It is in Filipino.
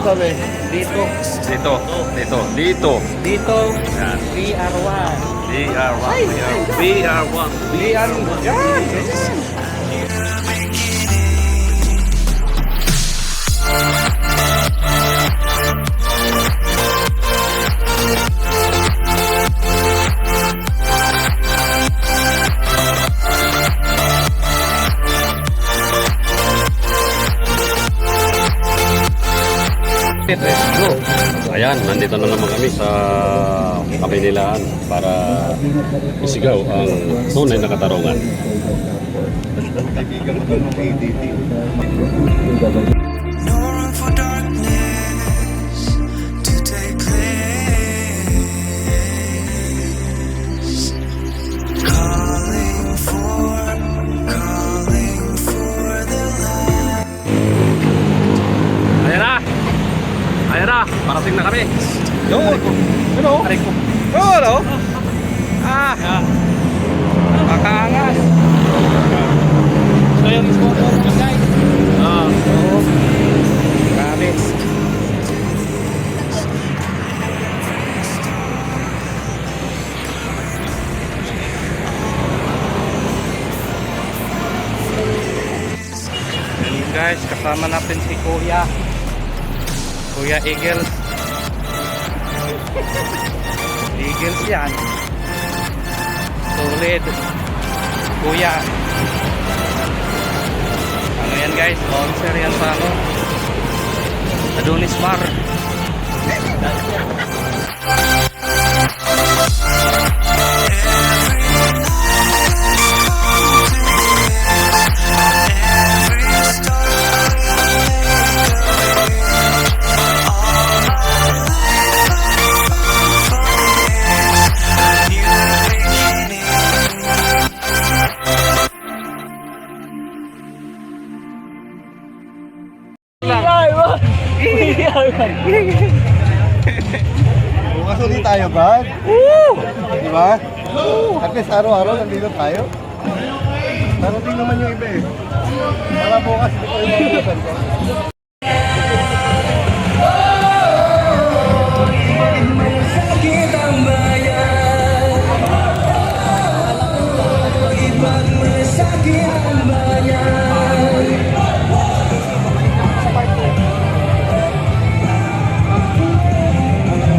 Sabi? Dito. Dito. Dito. Dito. Dito. Yan. VR1. VR1. VR1. VR1. Yan. Ganyan. Let's go. Ayan, nandito na naman kami sa Kapinilaan para isigaw ang tunay na katarungan. No room for darkness to take place. Calling for the light. Ayan na! Ayan na! Parating na kami! Yun. Ano? Aray ko! Oh, ano? Ah. Makaangas. So yung sponsor mo guys. Oo. Grabe. Ayun guys, kasama natin si Kuya Eagle. Eagles yan. Solid. Kuya. Ano yan guys? Sponsor yan sa ano? Adonis Mar. Bukas ulit tayo, Brad. Di ba? At least araw-araw nandito tayo. Darating naman yung iba eh. Para bukas, hindi ko yung mga